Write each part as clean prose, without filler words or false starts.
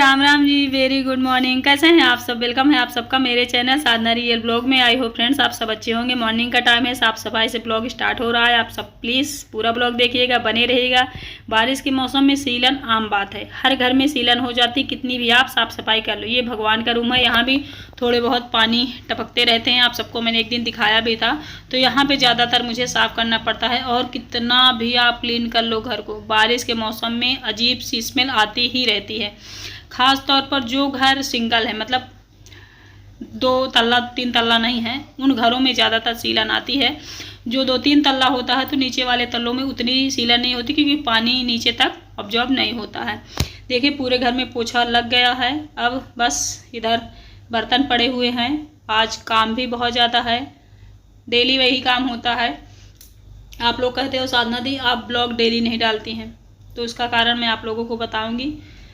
Ram Ram ji. Very good morning. कैसे हैं आप सब? वेलकम है आप सबका मेरे चैनल साधना रियल ब्लॉग में। आई हो फ्रेंड्स आप सब अच्छे होंगे। मॉर्निंग का टाइम है, साफ सफाई से ब्लॉग स्टार्ट हो रहा है। आप सब प्लीज़ पूरा ब्लॉग देखिएगा, बने रहिएगा। बारिश के मौसम में सीलन आम बात है, हर घर में सीलन हो जाती, कितनी भी आप साफ सफाई कर लो। ये भगवान का रूम है, यहाँ भी थोड़े बहुत पानी टपकते रहते हैं। आप सबको मैंने एक दिन दिखाया भी था। तो यहाँ पे ज़्यादातर मुझे साफ़ करना पड़ता है, और कितना भी आप क्लीन कर लो घर को, बारिश के मौसम में अजीब सी स्मेल आती ही रहती है। ख़ास तौर पर जो घर सिंगल है, मतलब 2 तल्ला 3 तल्ला नहीं है, उन घरों में ज़्यादातर सीलन आती है। जो 2-3 तल्ला होता है तो नीचे वाले तल्लों में उतनी सीलन नहीं होती, क्योंकि पानी नीचे तक ऑब्जॉर्ब नहीं होता है। देखिए पूरे घर में पोछा लग गया है। अब बस इधर बर्तन पड़े हुए हैं। आज काम भी बहुत ज़्यादा है, डेली वही काम होता है। आप लोग कहते हो साधना दी आप ब्लॉग डेली नहीं डालती हैं, तो उसका कारण मैं आप लोगों को बताऊंगी।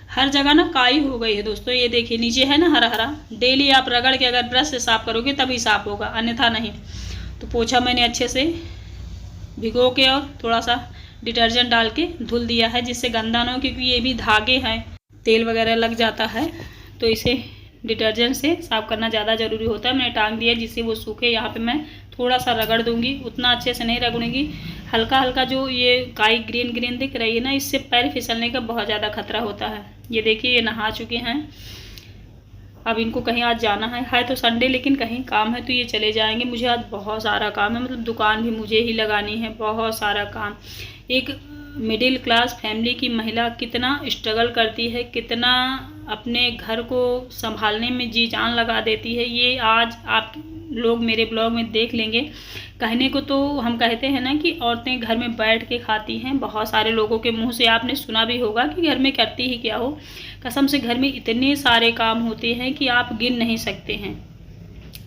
हर जगह ना काई हो गई है दोस्तों, ये देखिए नीचे है ना हरा हरा। डेली आप रगड़ के अगर ब्रश से साफ़ करोगे तभी साफ़ होगा, अन्यथा नहीं। तो पोछा मैंने अच्छे से भिगो के और थोड़ा सा डिटर्जेंट डाल के धुल दिया है, जिससे गंदा ना हो, क्योंकि ये भी धागे हैं, तेल वगैरह लग जाता है, तो इसे डिटर्जेंट से साफ़ करना ज़्यादा ज़रूरी होता है। मैंने टांग दिया जिससे वो सूखे। यहाँ पे मैं थोड़ा सा रगड़ दूंगी, उतना अच्छे से नहीं रगड़ूंगी, हल्का हल्का। जो ये काई ग्रीन ग्रीन दिख रही है ना, इससे पैर फिसलने का बहुत ज़्यादा खतरा होता है। ये देखिए ये नहा चुके हैं। अब इनको कहीं आज जाना है तो संडे, लेकिन कहीं काम है तो ये चले जाएंगे। मुझे आज बहुत सारा काम है, मतलब दुकान भी मुझे ही लगानी है, बहुत सारा काम। एक मिडिल क्लास फैमिली की महिला कितना स्ट्रगल करती है, कितना अपने घर को संभालने में जी जान लगा देती है, ये आज आप लोग मेरे ब्लॉग में देख लेंगे। कहने को तो हम कहते हैं ना कि औरतें घर में बैठ के खाती हैं, बहुत सारे लोगों के मुंह से आपने सुना भी होगा कि घर में करती ही क्या हो। कसम से घर में इतने सारे काम होते हैं कि आप गिन नहीं सकते हैं।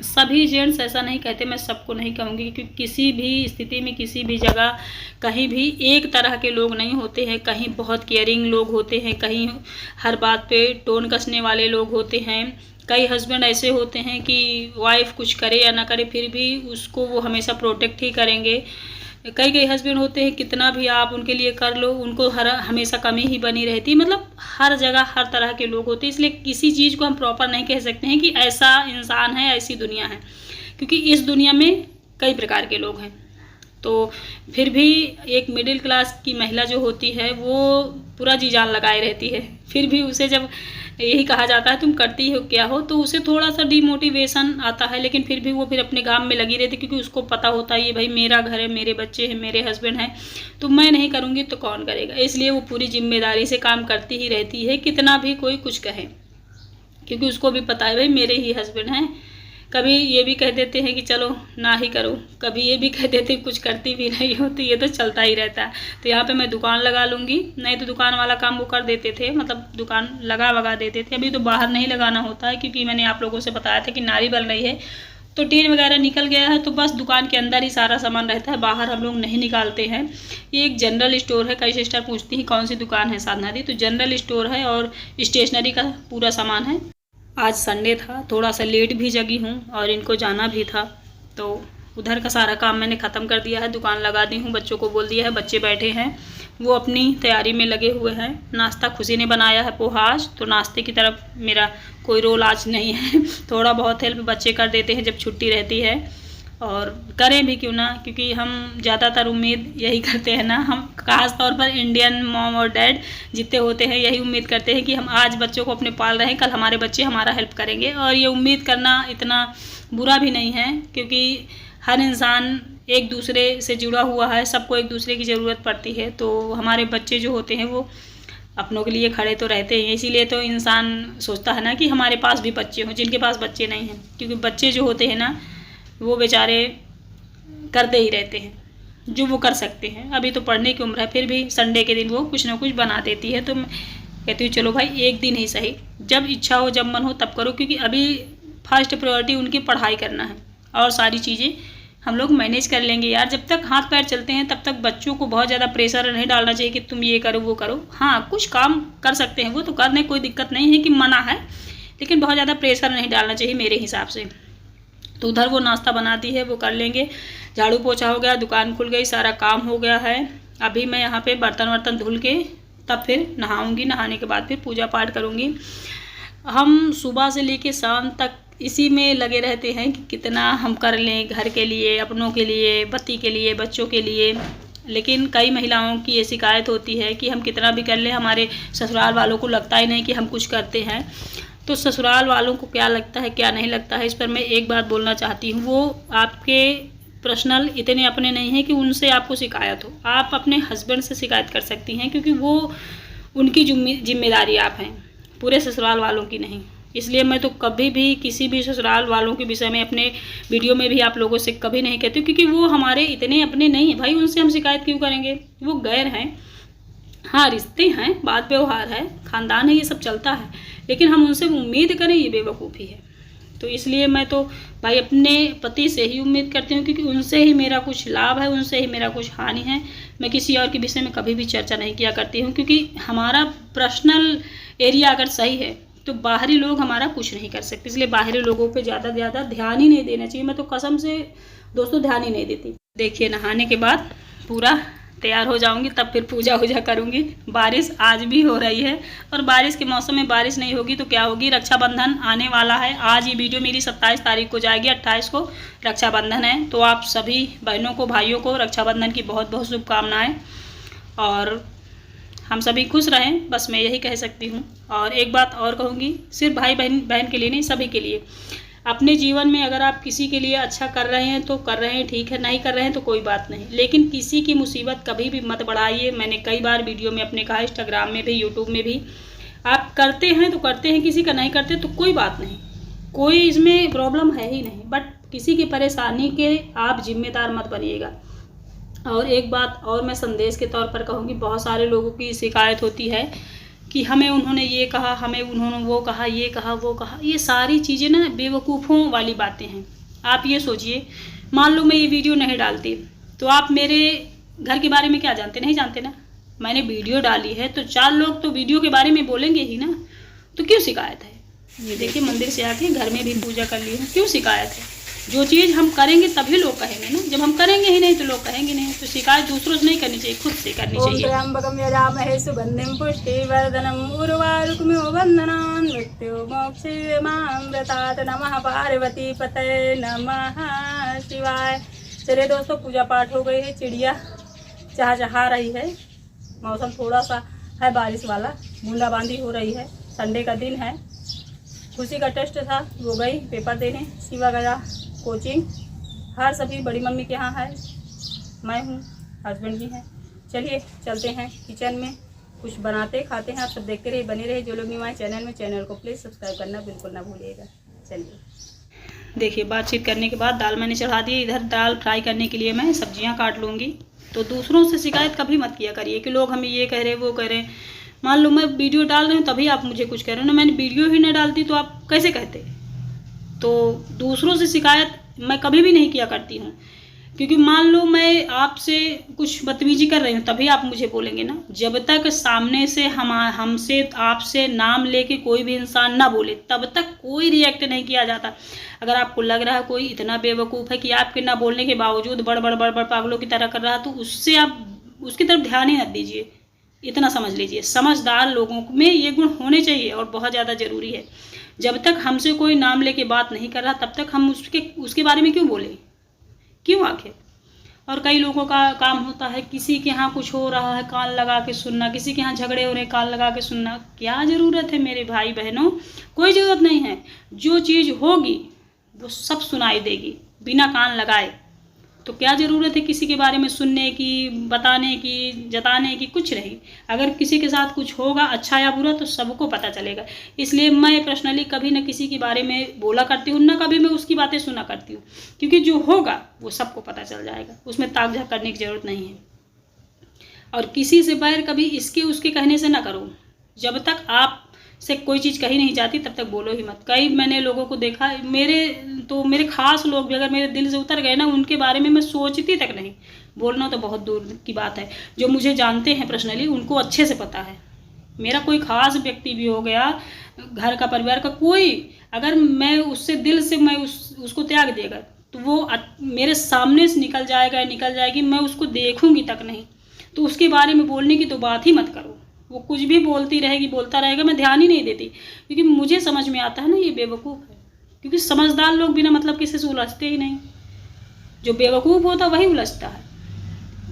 सभी जेंट्स ऐसा नहीं कहते, मैं सबको नहीं कहूँगी, क्योंकि किसी भी स्थिति में किसी भी जगह कहीं भी एक तरह के लोग नहीं होते हैं। कहीं बहुत केयरिंग लोग होते हैं, कहीं हर बात पे टोन कसने वाले लोग होते हैं। कई हस्बैंड ऐसे होते हैं कि वाइफ कुछ करे या ना करे फिर भी उसको वो हमेशा प्रोटेक्ट ही करेंगे। कई हस्बैंड होते हैं कितना भी आप उनके लिए कर लो, उनको हमेशा कमी ही बनी रहती है। मतलब हर जगह हर तरह के लोग होते हैं, इसलिए किसी चीज़ को हम प्रॉपर नहीं कह सकते हैं कि ऐसा इंसान है, ऐसी दुनिया है, क्योंकि इस दुनिया में कई प्रकार के लोग हैं। तो फिर भी एक मिडिल क्लास की महिला जो होती है वो पूरा जी जान लगाए रहती है। फिर भी उसे जब यही कहा जाता है तुम करती हो क्या हो, तो उसे थोड़ा सा डिमोटिवेशन आता है, लेकिन फिर भी वो फिर अपने काम में लगी रहती, क्योंकि उसको पता होता है ये भाई मेरा घर है, मेरे बच्चे हैं, मेरे हस्बैंड हैं, तो मैं नहीं करूँगी तो कौन करेगा। इसलिए वो पूरी जिम्मेदारी से काम करती ही रहती है, कितना भी कोई कुछ कहे, क्योंकि उसको भी पता है भाई मेरे ही हस्बैंड हैं। कभी ये भी कह देते हैं कि चलो ना ही करो, कभी ये भी कह देते हैं कुछ करती भी नहीं हो, तो ये तो चलता ही रहता है। तो यहाँ पे मैं दुकान लगा लूँगी, नहीं तो दुकान वाला काम वो कर देते थे, मतलब दुकान लगा देते थे। अभी तो बाहर नहीं लगाना होता है, क्योंकि मैंने आप लोगों से बताया था कि नारी बन रही है, तो टीन वगैरह निकल गया है, तो बस दुकान के अंदर ही सारा सामान रहता है, बाहर हम लोग नहीं निकालते हैं। ये एक जनरल स्टोर है। कई सिस्टर पूछती हैं कौन सी दुकान है साधना दी, तो जनरल स्टोर है और स्टेशनरी का पूरा सामान है। आज संडे था, थोड़ा सा लेट भी जगी हूँ और इनको जाना भी था, तो उधर का सारा काम मैंने ख़त्म कर दिया है, दुकान लगा दी हूँ, बच्चों को बोल दिया है, बच्चे बैठे हैं वो अपनी तैयारी में लगे हुए हैं। नाश्ता खुशी ने बनाया है पोहा आज, तो नाश्ते की तरफ मेरा कोई रोल आज नहीं है। थोड़ा बहुत हेल्प बच्चे कर देते हैं जब छुट्टी रहती है, और करें भी क्यों ना, क्योंकि हम ज़्यादातर उम्मीद यही करते हैं ना, हम खास तौर पर इंडियन मॉम और डैड जितने होते हैं यही उम्मीद करते हैं कि हम आज बच्चों को अपने पाल रहे हैं, कल हमारे बच्चे हमारा हेल्प करेंगे। और ये उम्मीद करना इतना बुरा भी नहीं है, क्योंकि हर इंसान एक दूसरे से जुड़ा हुआ है, सबको एक दूसरे की ज़रूरत पड़ती है। तो हमारे बच्चे जो होते हैं वो अपनों के लिए खड़े तो रहते हैं, इसीलिए तो इंसान सोचता है ना कि हमारे पास भी बच्चे हों, जिनके पास बच्चे नहीं हैं, क्योंकि बच्चे जो होते हैं ना वो बेचारे करते ही रहते हैं जो वो कर सकते हैं। अभी तो पढ़ने की उम्र है, फिर भी संडे के दिन वो कुछ ना कुछ बना देती है, तो मैं कहती हूँ चलो भाई एक दिन ही सही, जब इच्छा हो जब मन हो तब करो, क्योंकि अभी फर्स्ट प्रायोरिटी उनकी पढ़ाई करना है, और सारी चीज़ें हम लोग मैनेज कर लेंगे यार। जब तक हाथ पैर चलते हैं तब तक बच्चों को बहुत ज़्यादा प्रेशर नहीं डालना चाहिए कि तुम ये करो वो करो। हाँ कुछ काम कर सकते हैं वो तो करने, कोई दिक्कत नहीं है कि मना है, लेकिन बहुत ज़्यादा प्रेशर नहीं डालना चाहिए मेरे हिसाब से। तो उधर वो नाश्ता बनाती है, वो कर लेंगे। झाड़ू पोछा हो गया, दुकान खुल गई, सारा काम हो गया है। अभी मैं यहाँ पे बर्तन वर्तन धुल के तब फिर नहाऊंगी, नहाने के बाद फिर पूजा पाठ करूंगी। हम सुबह से लेके शाम तक इसी में लगे रहते हैं कि कितना हम कर लें घर के लिए, अपनों के लिए, पति के लिए, बच्चों के लिए। लेकिन कई महिलाओं की ये शिकायत होती है कि हम कितना भी कर लें, हमारे ससुराल वालों को लगता ही नहीं कि हम कुछ करते हैं। तो ससुराल वालों को क्या लगता है, क्या नहीं लगता है, इस पर मैं एक बात बोलना चाहती हूँ। वो आपके पर्सनल इतने अपने नहीं हैं कि उनसे आपको शिकायत हो। आप अपने हस्बैंड से शिकायत कर सकती हैं, क्योंकि वो उनकी जिम्मेदारी आप हैं, पूरे ससुराल वालों की नहीं। इसलिए मैं तो कभी भी किसी भी ससुराल वालों के विषय में अपने वीडियो में भी आप लोगों से कभी नहीं कहती, क्योंकि वो हमारे इतने अपने नहीं हैं। भाई उनसे हम शिकायत क्यों करेंगे, वो गैर हैं। हाँ, रिश्ते हैं, बात व्यवहार है, ख़ानदान है, ये सब चलता है, लेकिन हम उनसे उम्मीद करें ये बेवकूफ़ी है। तो इसलिए मैं तो भाई अपने पति से ही उम्मीद करती हूँ, क्योंकि उनसे ही मेरा कुछ लाभ है, उनसे ही मेरा कुछ हानि है। मैं किसी और के विषय में कभी भी चर्चा नहीं किया करती हूँ, क्योंकि हमारा पर्सनल एरिया अगर सही है तो बाहरी लोग हमारा कुछ नहीं कर सकते। इसलिए बाहरी लोगों पे ज़्यादा ध्यान ही नहीं देना चाहिए। मैं तो कसम से दोस्तों ध्यान ही नहीं देती। देखिए, नहाने के बाद पूरा तैयार हो जाऊंगी, तब फिर पूजा वूजा करूंगी। बारिश आज भी हो रही है, और बारिश के मौसम में बारिश नहीं होगी तो क्या होगी। रक्षाबंधन आने वाला है। आज ये वीडियो मेरी 27 तारीख को जाएगी, 28 को रक्षाबंधन है। तो आप सभी बहनों को, भाइयों को रक्षाबंधन की बहुत बहुत शुभकामनाएं, और हम सभी खुश रहें, बस मैं यही कह सकती हूँ। और एक बात और कहूँगी, सिर्फ भाई बहन के लिए नहीं, सभी के लिए। अपने जीवन में अगर आप किसी के लिए अच्छा कर रहे हैं तो कर रहे हैं, ठीक है, नहीं कर रहे हैं तो कोई बात नहीं, लेकिन किसी की मुसीबत कभी भी मत बढ़ाइए। मैंने कई बार वीडियो में अपने कहा, इंस्टाग्राम में भी, यूट्यूब में भी। आप करते हैं तो करते हैं, किसी का नहीं करते तो कोई बात नहीं, कोई इसमें प्रॉब्लम है ही नहीं, बट किसी की परेशानी के आप जिम्मेदार मत बनिएगा। और एक बात और मैं संदेश के तौर पर कहूँगी, बहुत सारे लोगों की शिकायत होती है कि हमें उन्होंने ये कहा, हमें उन्होंने वो कहा, ये कहा, वो कहा। ये सारी चीज़ें ना बेवकूफ़ों वाली बातें हैं। आप ये सोचिए, मान लो मैं ये वीडियो नहीं डालती तो आप मेरे घर के बारे में क्या जानते, नहीं जानते ना। मैंने वीडियो डाली है तो 4 लोग तो वीडियो के बारे में बोलेंगे ही ना, तो क्यों शिकायत है। ये देखिए, मंदिर से आके घर में भी पूजा कर ली है, क्यों शिकायत है। जो चीज़ हम करेंगे तभी लोग कहेंगे ना, जब हम करेंगे ही नहीं तो लोग कहेंगे नहीं। तो शिकायत दूसरों से नहीं करनी चाहिए, खुद से करनी चाहिए। त्र्यंबकं यजामहे सुगंधिं पुष्टिवर्धनम् उर्वारुकमिव बन्धनान् मृत्युमोक्षयमामृतात्। नमः पार्वती पतये नमः शिवाय। चलिए दोस्तों, पूजा पाठ हो गई है, चिड़िया चहचहा रही है, मौसम थोड़ा सा है बारिश वाला, बूंदाबांदी हो रही है। संडे का दिन है, खुशी का टेस्ट था, वो गई पेपर देने। शिवा गया कोचिंग। हर सभी बड़ी मम्मी के यहाँ है, मैं हूँ, हस्बैंड भी हैं। चलिए चलते हैं किचन में, कुछ बनाते खाते हैं। आप सब देखते रहिए, बने रहिए। जो लोग नहीं आए चैनल में, चैनल को प्लीज़ सब्सक्राइब करना बिल्कुल ना भूलिएगा। चलिए देखिए, बातचीत करने के बाद दाल मैंने चढ़ा दी। इधर दाल फ्राई करने के लिए मैं सब्जियां काट लूँगी। तो दूसरों से शिकायत कभी मत किया करिए कि लोग हमें ये कह रहे, वो कह रहे। मान लो मैं वीडियो डाल रही हूँ तभी आप मुझे कुछ कह रहे हो ना, मैंने वीडियो ही नहीं डालती तो आप कैसे कहते। तो दूसरों से शिकायत मैं कभी भी नहीं किया करती हूँ, क्योंकि मान लो मैं आपसे कुछ बदतमीजी कर रही हूँ तभी आप मुझे बोलेंगे ना। जब तक सामने से हमसे आपसे नाम लेके कोई भी इंसान ना बोले तब तक कोई रिएक्ट नहीं किया जाता। अगर आपको लग रहा है कोई इतना बेवकूफ़ है कि आपके ना बोलने के बावजूद बड़ बड़ पागलों की तरह कर रहा है, तो उससे आप उसकी तरफ ध्यान ही मत दीजिए। इतना समझ लीजिए, समझदार लोगों में ये गुण होने चाहिए और बहुत ज़्यादा ज़रूरी है। जब तक हमसे कोई नाम लेके बात नहीं कर रहा तब तक हम उसके बारे में क्यों बोले, क्यों आखिर। और कई लोगों का काम होता है, किसी के यहाँ कुछ हो रहा है कान लगा के सुनना, किसी के यहाँ झगड़े हो रहे हैं कान लगा के सुनना। क्या ज़रूरत है मेरे भाई बहनों, कोई ज़रूरत नहीं है। जो चीज़ होगी वो सब सुनाई देगी बिना कान लगाए। तो क्या ज़रूरत है किसी के बारे में सुनने की, बताने की, जताने की, कुछ नहीं। अगर किसी के साथ कुछ होगा अच्छा या बुरा तो सबको पता चलेगा। इसलिए मैं पर्सनली कभी न किसी के बारे में बोला करती हूँ, ना कभी मैं उसकी बातें सुना करती हूँ, क्योंकि जो होगा वो सबको पता चल जाएगा, उसमें ताक झाक करने की ज़रूरत नहीं है। और किसी से बैर कभी इसके उसके कहने से ना करो। जब तक आप से कोई चीज़ कही नहीं जाती तब तक बोलो ही मत। कई मैंने लोगों को देखा, मेरे खास लोग भी अगर मेरे दिल से उतर गए ना, उनके बारे में मैं सोचती तक नहीं। बोलना तो बहुत दूर की बात है। जो मुझे जानते हैं पर्सनली उनको अच्छे से पता है। मेरा कोई खास व्यक्ति भी हो गया, घर का, परिवार का कोई, अगर मैं उससे दिल से मैं उसको त्याग देगा तो वो मेरे सामने से निकल जाएगा, निकल जाएगी, मैं उसको देखूंगी तक नहीं। तो उसके बारे में बोलने की तो बात ही मत करो। वो कुछ भी बोलती रहेगी, बोलता रहेगा, मैं ध्यान ही नहीं देती, क्योंकि मुझे समझ में आता है ना ये बेवकूफ़ है। क्योंकि समझदार लोग बिना मतलब किसी से उलझते ही नहीं, जो बेवकूफ़ होता वही उलझता है।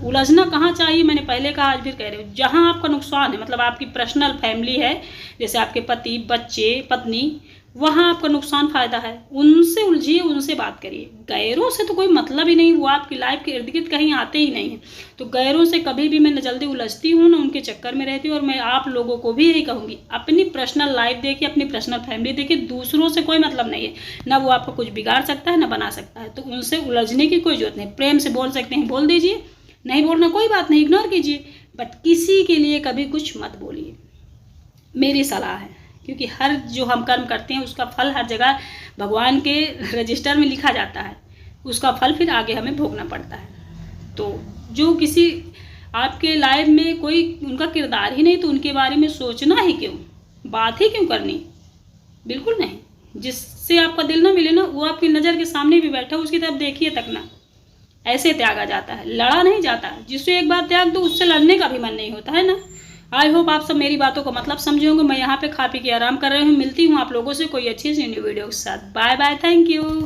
उलझना कहाँ चाहिए, मैंने पहले कहा आज फिर कह रही हूँ, जहाँ आपका नुकसान है, मतलब आपकी पर्सनल फैमिली है, जैसे आपके पति, बच्चे, पत्नी, वहाँ आपका नुकसान फ़ायदा है, उनसे उलझिए, उनसे बात करिए। गैरों से तो कोई मतलब ही नहीं, वो आपकी लाइफ के इर्द गिर्द कहीं आते ही नहीं हैं। तो गैरों से कभी भी मैं न जल्दी उलझती हूँ, ना उनके चक्कर में रहती हूँ। और मैं आप लोगों को भी यही कहूँगी, अपनी पर्सनल लाइफ देखिए, अपनी पर्सनल फैमिली देखिए, दूसरों से कोई मतलब नहीं है, ना वो आपको कुछ बिगाड़ सकता है ना बना सकता है। तो उनसे उलझने की कोई जरूरत नहीं। प्रेम से बोल सकते हैं, बोल दीजिए, नहीं बोलना कोई बात नहीं, इग्नोर कीजिए, बट किसी के लिए कभी कुछ मत बोलिए, मेरी सलाह है। क्योंकि हर जो हम कर्म करते हैं उसका फल हर जगह भगवान के रजिस्टर में लिखा जाता है, उसका फल फिर आगे हमें भोगना पड़ता है। तो जो किसी आपके लाइफ में कोई उनका किरदार ही नहीं, तो उनके बारे में सोचना ही क्यों, बात ही क्यों करनी, बिल्कुल नहीं। जिससे आपका दिल ना मिले ना, वो आपकी नज़र के सामने भी बैठा, उसकी तरफ देखिए तक ना। ऐसे त्यागा जाता है, लड़ा नहीं जाता। जिससे एक बार त्याग दो, उससे लड़ने का भी मन नहीं होता है ना। आई होप आप सब मेरी बातों का मतलब समझे होंगे। मैं यहाँ पे खा पी के आराम कर रही हूँ। मिलती हूँ आप लोगों से कोई अच्छी सी न्यू वीडियो के साथ। Bye bye, thank you.